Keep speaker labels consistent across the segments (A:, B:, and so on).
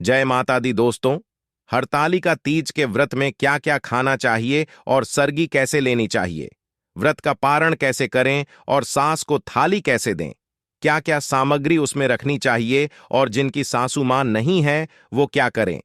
A: जय माता दी दोस्तों। हरतालिका तीज के व्रत में क्या क्या खाना चाहिए और सरगी कैसे लेनी चाहिए, व्रत का पारण कैसे करें और सास को थाली कैसे दें, क्या क्या सामग्री उसमें रखनी चाहिए और जिनकी सासू मां नहीं है वो क्या करें।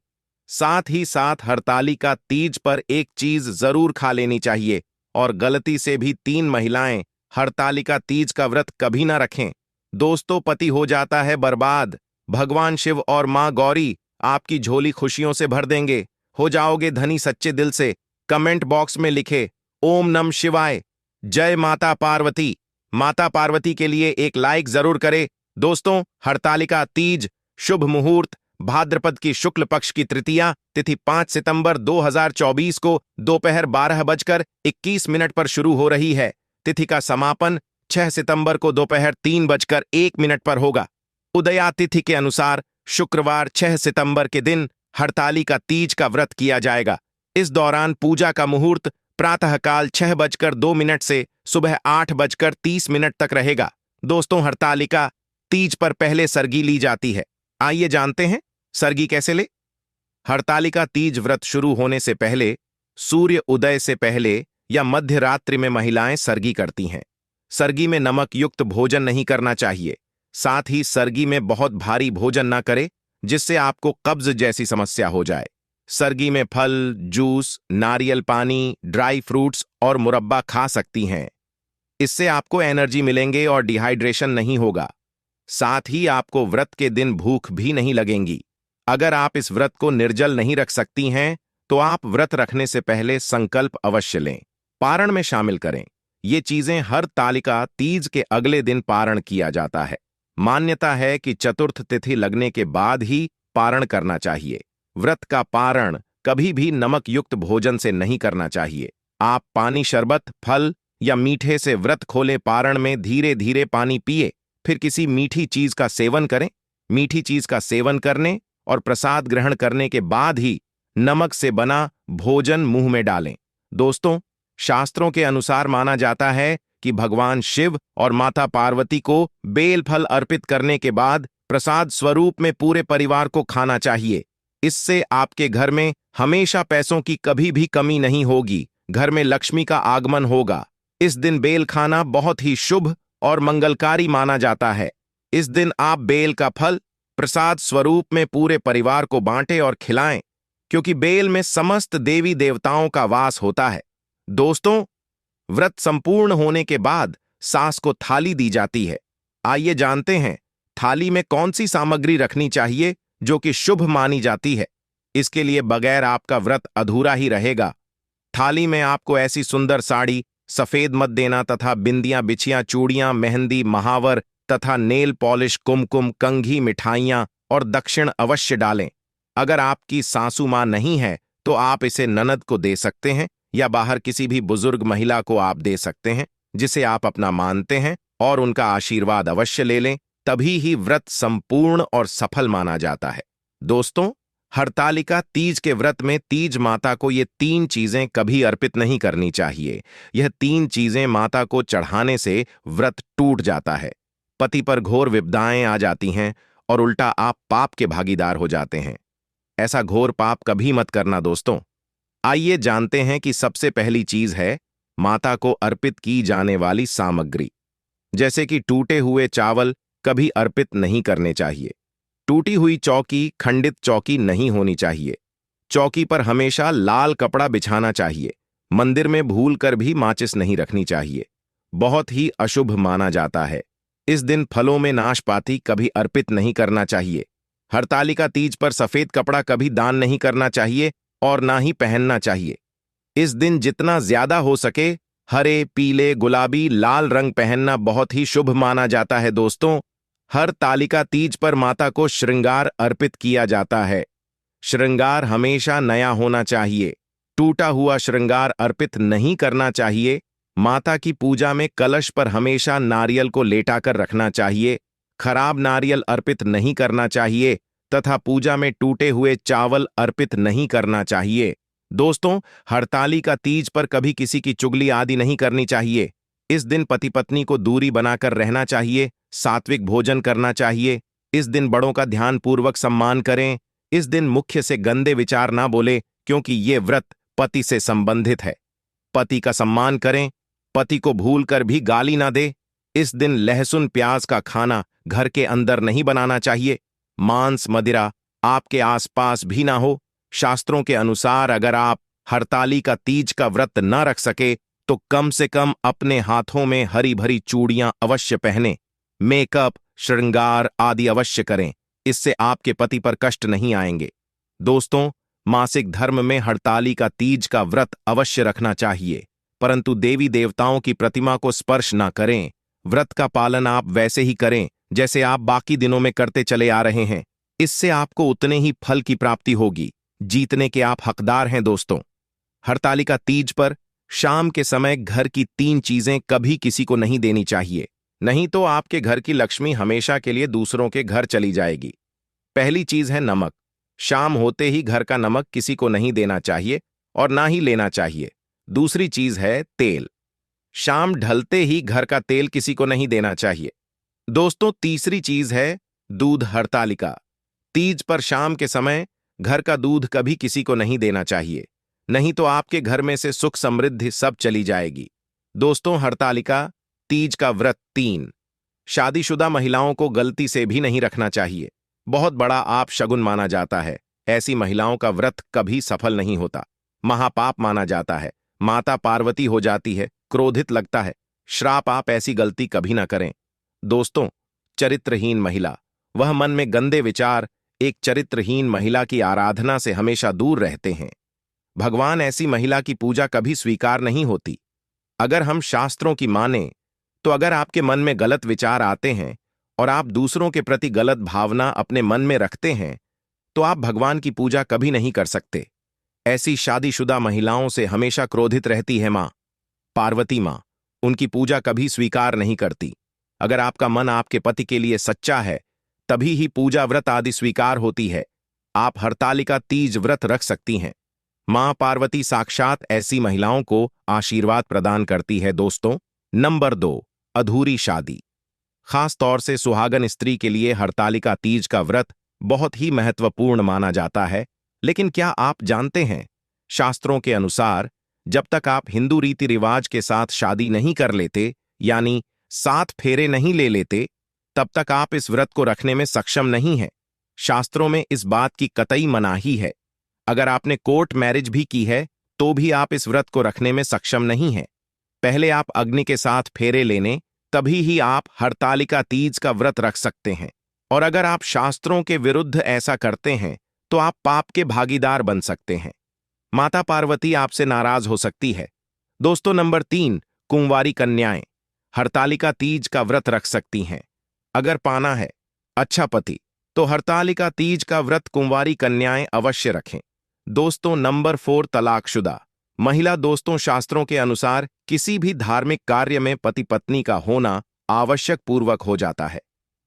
A: साथ ही साथ हरतालिका तीज पर एक चीज जरूर खा लेनी चाहिए और गलती से भी 3 महिलाएं हरतालिका तीज का व्रत कभी ना रखें। दोस्तों, पति हो जाता है बर्बाद। भगवान शिव और मां गौरी आपकी झोली खुशियों से भर देंगे। हो जाओगे धनी सच्चे दिल से। कमेंट बॉक्स में लिखे ओम नम शिवाय, जय माता पार्वती। माता पार्वती के लिए एक लाइक जरूर करें। दोस्तों, हरतालिका तीज शुभ मुहूर्त भाद्रपद की शुक्ल पक्ष की तृतीया तिथि 5 सितंबर 2024 को दोपहर 12:21 पर शुरू हो रही है। तिथि का समापन 6 सितंबर को दोपहर 3:01 पर होगा। उदया तिथि के अनुसार शुक्रवार 6 सितंबर के दिन हरतालिका तीज का व्रत किया जाएगा। इस दौरान पूजा का मुहूर्त प्रातःकाल 6:02 से सुबह 8:30 तक रहेगा। दोस्तों, हरतालिका तीज पर पहले सरगी ली जाती है। आइए जानते हैं सरगी कैसे ले। हरतालिका तीज व्रत शुरू होने से पहले सूर्य उदय से पहले या मध्य रात्रि में महिलाएं सरगी करती हैं। सरगी में नमक युक्त भोजन नहीं करना चाहिए। साथ ही सरगी में बहुत भारी भोजन ना करें जिससे आपको कब्ज जैसी समस्या हो जाए। सरगी में फल, जूस, नारियल पानी, ड्राई फ्रूट्स और मुरब्बा खा सकती हैं। इससे आपको एनर्जी मिलेंगे और डिहाइड्रेशन नहीं होगा। साथ ही आपको व्रत के दिन भूख भी नहीं लगेंगी। अगर आप इस व्रत को निर्जल नहीं रख सकती हैं तो आप व्रत रखने से पहले संकल्प अवश्य लें, पारण में शामिल करें। ये चीजें हरतालिका तीज के अगले दिन पारण किया जाता है। मान्यता है कि चतुर्थ तिथि लगने के बाद ही पारण करना चाहिए। व्रत का पारण कभी भी नमक युक्त भोजन से नहीं करना चाहिए। आप पानी, शरबत, फल या मीठे से व्रत खोले पारण में धीरे धीरे पानी पिए, फिर किसी मीठी चीज का सेवन करें। मीठी चीज का सेवन करने और प्रसाद ग्रहण करने के बाद ही नमक से बना भोजन मुंह में डालें। दोस्तों, शास्त्रों के अनुसार माना जाता है कि भगवान शिव और माता पार्वती को बेल फल अर्पित करने के बाद प्रसाद स्वरूप में पूरे परिवार को खाना चाहिए। इससे आपके घर में हमेशा पैसों की कभी भी कमी नहीं होगी, घर में लक्ष्मी का आगमन होगा। इस दिन बेल खाना बहुत ही शुभ और मंगलकारी माना जाता है। इस दिन आप बेल का फल प्रसाद स्वरूप में पूरे परिवार को बांटें और खिलाएं, क्योंकि बेल में समस्त देवी देवताओं का वास होता है। दोस्तों, व्रत संपूर्ण होने के बाद सास को थाली दी जाती है। आइए जानते हैं थाली में कौन सी सामग्री रखनी चाहिए जो कि शुभ मानी जाती है। इसके लिए बगैर आपका व्रत अधूरा ही रहेगा। थाली में आपको ऐसी सुंदर साड़ी, सफेद मत देना तथा बिंदियां, बिछियां, चूड़ियां, मेहंदी, महावर तथा नेल पॉलिश, कुमकुम, कंघी, मिठाइयां और दक्षिण अवश्य डालें। अगर आपकी सासू मां नहीं है तो आप इसे ननद को दे सकते हैं या बाहर किसी भी बुजुर्ग महिला को आप दे सकते हैं जिसे आप अपना मानते हैं, और उनका आशीर्वाद अवश्य ले लें। तभी ही व्रत संपूर्ण और सफल माना जाता है। दोस्तों, हरतालिका तीज के व्रत में तीज माता को ये 3 चीजें कभी अर्पित नहीं करनी चाहिए। यह 3 चीजें माता को चढ़ाने से व्रत टूट जाता है, पति पर घोर विपदाएं आ जाती हैं और उल्टा आप पाप के भागीदार हो जाते हैं। ऐसा घोर पाप कभी मत करना दोस्तों। आइए जानते हैं कि सबसे पहली चीज है माता को अर्पित की जाने वाली सामग्री। जैसे कि टूटे हुए चावल कभी अर्पित नहीं करने चाहिए। टूटी हुई चौकी, खंडित चौकी नहीं होनी चाहिए। चौकी पर हमेशा लाल कपड़ा बिछाना चाहिए। मंदिर में भूल कर भी माचिस नहीं रखनी चाहिए, बहुत ही अशुभ माना जाता है। इस दिन फलों में नाशपाती कभी अर्पित नहीं करना चाहिए। हरतालिका तीज पर सफेद कपड़ा कभी दान नहीं करना चाहिए और ना ही पहनना चाहिए। इस दिन जितना ज्यादा हो सके हरे, पीले, गुलाबी, लाल रंग पहनना बहुत ही शुभ माना जाता है। दोस्तों, हरतालिका तीज पर माता को श्रृंगार अर्पित किया जाता है। श्रृंगार हमेशा नया होना चाहिए। टूटा हुआ श्रृंगार अर्पित नहीं करना चाहिए। माता की पूजा में कलश पर हमेशा नारियल को लेटाकर रखना चाहिए। खराब नारियल अर्पित नहीं करना चाहिए तथा पूजा में टूटे हुए चावल अर्पित नहीं करना चाहिए। दोस्तों, हरतालिका तीज पर कभी किसी की चुगली आदि नहीं करनी चाहिए। इस दिन पति पत्नी को दूरी बनाकर रहना चाहिए, सात्विक भोजन करना चाहिए। इस दिन बड़ों का ध्यानपूर्वक सम्मान करें, इस दिन मुख्य से गंदे विचार ना बोले, क्योंकि ये व्रत पति से संबंधित है। पति का सम्मान करें, पति को भूलकर भी गाली ना दे। इस दिन लहसुन प्याज का खाना घर के अंदर नहीं बनाना चाहिए। मांस मदिरा आपके आसपास भी ना हो। शास्त्रों के अनुसार अगर आप हरताली का तीज का व्रत न रख सके तो कम से कम अपने हाथों में हरी भरी चूड़ियां अवश्य पहने। मेकअप, श्रृंगार आदि अवश्य करें। इससे आपके पति पर कष्ट नहीं आएंगे। दोस्तों, मासिक धर्म में हरताली का तीज का व्रत अवश्य रखना चाहिए, परंतु देवी देवताओं की प्रतिमा को स्पर्श ना करें। व्रत का पालन आप वैसे ही करें जैसे आप बाकी दिनों में करते चले आ रहे हैं। इससे आपको उतने ही फल की प्राप्ति होगी। जीतने के आप हकदार हैं। दोस्तों, हरतालिका तीज पर शाम के समय घर की 3 चीजें कभी किसी को नहीं देनी चाहिए, नहीं तो आपके घर की लक्ष्मी हमेशा के लिए दूसरों के घर चली जाएगी। पहली चीज है नमक। शाम होते ही घर का नमक किसी को नहीं देना चाहिए और ना ही लेना चाहिए। दूसरी चीज है तेल। शाम ढलते ही घर का तेल किसी को नहीं देना चाहिए। दोस्तों, तीसरी चीज है दूध। हरतालिका तीज पर शाम के समय घर का दूध कभी किसी को नहीं देना चाहिए, नहीं तो आपके घर में से सुख समृद्धि सब चली जाएगी। दोस्तों, हरतालिका तीज का व्रत 3 शादीशुदा महिलाओं को गलती से भी नहीं रखना चाहिए। बहुत बड़ा आप शगुन माना जाता है। ऐसी महिलाओं का व्रत कभी सफल नहीं होता, महापाप माना जाता है। माता पार्वती हो जाती है, क्रोधित लगता है। श्राप। आप ऐसी गलती कभी ना करें। दोस्तों, चरित्रहीन महिला, वह मन में गंदे विचार, एक चरित्रहीन महिला की आराधना से हमेशा दूर रहते हैं। भगवान ऐसी महिला की पूजा कभी स्वीकार नहीं होती। अगर हम शास्त्रों की माने तो अगर आपके मन में गलत विचार आते हैं और आप दूसरों के प्रति गलत भावना अपने मन में रखते हैं तो आप भगवान की पूजा कभी नहीं कर सकते। ऐसी शादीशुदा महिलाओं से हमेशा क्रोधित रहती है मां पार्वती। मां उनकी पूजा कभी स्वीकार नहीं करती। अगर आपका मन आपके पति के लिए सच्चा है तभी ही पूजा व्रत आदि स्वीकार होती है। आप हरतालिका तीज व्रत रख सकती हैं। मां पार्वती साक्षात ऐसी महिलाओं को आशीर्वाद प्रदान करती है। दोस्तों, नंबर 2, अधूरी शादी। खास तौर से सुहागन स्त्री के लिए हरतालिका तीज का व्रत बहुत ही महत्वपूर्ण माना जाता है। लेकिन क्या आप जानते हैं, शास्त्रों के अनुसार जब तक आप हिंदू रीति रिवाज के साथ शादी नहीं कर लेते, यानी 7 फेरे नहीं ले लेते, तब तक आप इस व्रत को रखने में सक्षम नहीं हैं। शास्त्रों में इस बात की कतई मनाही है। अगर आपने कोर्ट मैरिज भी की है तो भी आप इस व्रत को रखने में सक्षम नहीं हैं। पहले आप अग्नि के साथ फेरे लेने, तभी ही आप हरतालिका तीज का व्रत रख सकते हैं। और अगर आप शास्त्रों के विरुद्ध ऐसा करते हैं तो आप पाप के भागीदार बन सकते हैं। माता पार्वती आपसे नाराज हो सकती है। दोस्तों, नंबर 3, कुंवारी कन्याएं हरतालिका तीज का व्रत रख सकती हैं। अगर पाना है अच्छा पति तो हरतालिका तीज का व्रत कुंवारी कन्याएं अवश्य रखें। दोस्तों, नंबर 4, तलाकशुदा महिला। दोस्तों, शास्त्रों के अनुसार किसी भी धार्मिक कार्य में पति पत्नी का होना आवश्यक पूर्वक हो जाता है।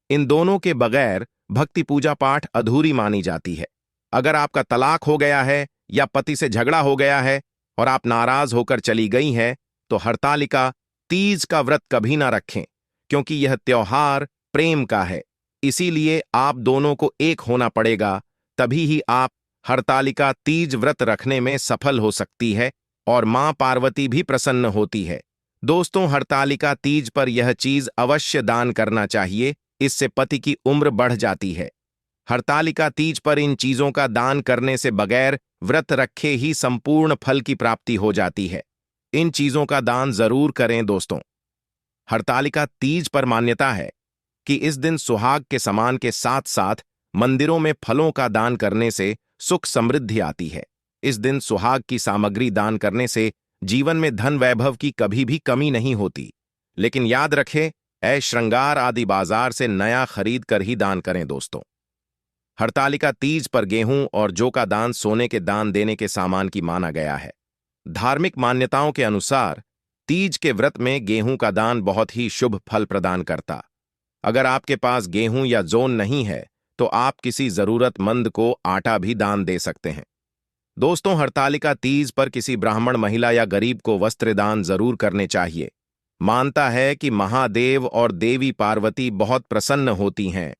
A: इन दोनों के बगैर भक्ति पूजा पाठ अधूरी मानी जाती है। अगर आपका तलाक हो गया है या पति से झगड़ा हो गया है और आप नाराज होकर चली गई हैं तो हरतालिका तीज का व्रत कभी ना रखें, क्योंकि यह त्योहार प्रेम का है। इसीलिए आप दोनों को एक होना पड़ेगा, तभी ही आप हरतालिका तीज व्रत रखने में सफल हो सकती है और मां पार्वती भी प्रसन्न होती है। दोस्तों, हरतालिका तीज पर यह चीज अवश्य दान करना चाहिए, इससे पति की उम्र बढ़ जाती है। हरतालिका तीज पर इन चीजों का दान करने से बगैर व्रत रखे ही संपूर्ण फल की प्राप्ति हो जाती है। इन चीजों का दान जरूर करें। दोस्तों, हरतालिका तीज पर मान्यता है कि इस दिन सुहाग के समान के साथ साथ मंदिरों में फलों का दान करने से सुख समृद्धि आती है। इस दिन सुहाग की सामग्री दान करने से जीवन में धन वैभव की कभी भी कमी नहीं होती। लेकिन याद रखें, ऐश श्रृंगार आदि बाजार से नया खरीद कर ही दान करें। दोस्तों, हरतालिका तीज पर गेहूं और जौ का दान सोने के दान देने के सामान की माना गया है। धार्मिक मान्यताओं के अनुसार तीज के व्रत में गेहूं का दान बहुत ही शुभ फल प्रदान करता। अगर आपके पास गेहूं या जौ नहीं है तो आप किसी जरूरतमंद को आटा भी दान दे सकते हैं। दोस्तों, हरतालिका तीज पर किसी ब्राह्मण महिला या गरीब को वस्त्र दान जरूर करने चाहिए। मानता है कि महादेव और देवी पार्वती बहुत प्रसन्न होती हैं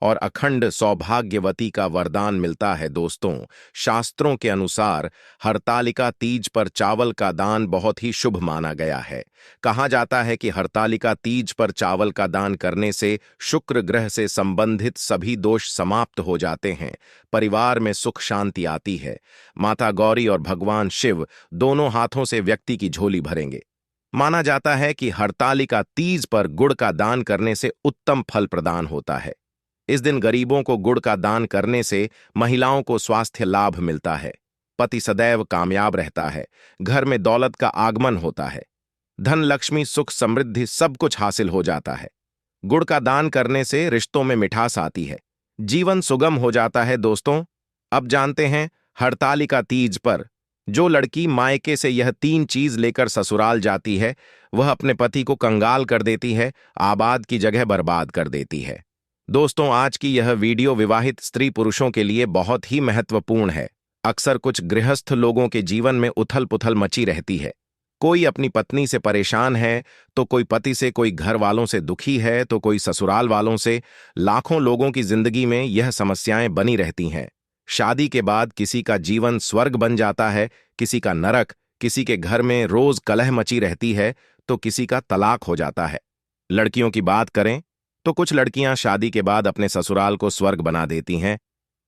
A: और अखंड सौभाग्यवती का वरदान मिलता है। दोस्तों, शास्त्रों के अनुसार हरतालिका तीज पर चावल का दान बहुत ही शुभ माना गया है। कहा जाता है कि हरतालिका तीज पर चावल का दान करने से शुक्र ग्रह से संबंधित सभी दोष समाप्त हो जाते हैं, परिवार में सुख शांति आती है, माता गौरी और भगवान शिव दोनों हाथों से व्यक्ति की झोली भरेंगे। माना जाता है कि हरतालिका तीज पर गुड़ का दान करने से उत्तम फल प्रदान होता है। इस दिन गरीबों को गुड़ का दान करने से महिलाओं को स्वास्थ्य लाभ मिलता है, पति सदैव कामयाब रहता है, घर में दौलत का आगमन होता है, धन लक्ष्मी सुख समृद्धि सब कुछ हासिल हो जाता है। गुड़ का दान करने से रिश्तों में मिठास आती है, जीवन सुगम हो जाता है। दोस्तों, अब जानते हैं हरतालिका तीज पर जो लड़की मायके से यह 3 चीज लेकर ससुराल जाती है, वह अपने पति को कंगाल कर देती है, आबाद की जगह बर्बाद कर देती है। दोस्तों, आज की यह वीडियो विवाहित स्त्री पुरुषों के लिए बहुत ही महत्वपूर्ण है। अक्सर कुछ गृहस्थ लोगों के जीवन में उथल पुथल मची रहती है। कोई अपनी पत्नी से परेशान है, तो कोई पति से, कोई घर वालों से दुखी है, तो कोई ससुराल वालों से। लाखों लोगों की जिंदगी में यह समस्याएं बनी रहती हैं। शादी के बाद किसी का जीवन स्वर्ग बन जाता है, किसी का नरक, किसी के घर में रोज कलह मची रहती है, तो किसी का तलाक हो जाता है। लड़कियों की बात करें तो कुछ लड़कियां शादी के बाद अपने ससुराल को स्वर्ग बना देती हैं,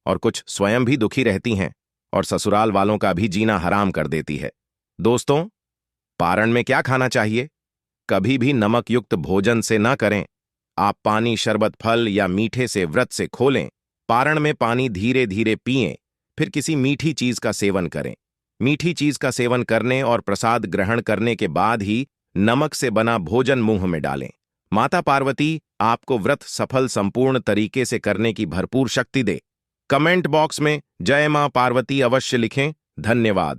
A: और कुछ स्वयं भी दुखी रहती हैं और ससुराल वालों का भी जीना हराम कर देती है। दोस्तों, पारण में क्या खाना चाहिए? कभी भी नमक युक्त भोजन से न करें। आप पानी, शरबत, फल या मीठे से व्रत से खोलें। पारण में पानी धीरे धीरे पिएं, फिर किसी मीठी चीज का सेवन करें। मीठी चीज का सेवन करने और प्रसाद ग्रहण करने के बाद ही नमक से बना भोजन मुंह में डालें। माता पार्वती आपको व्रत सफल संपूर्ण तरीके से करने की भरपूर शक्ति दे। कमेंट बॉक्स में जय मां पार्वती अवश्य लिखें। धन्यवाद।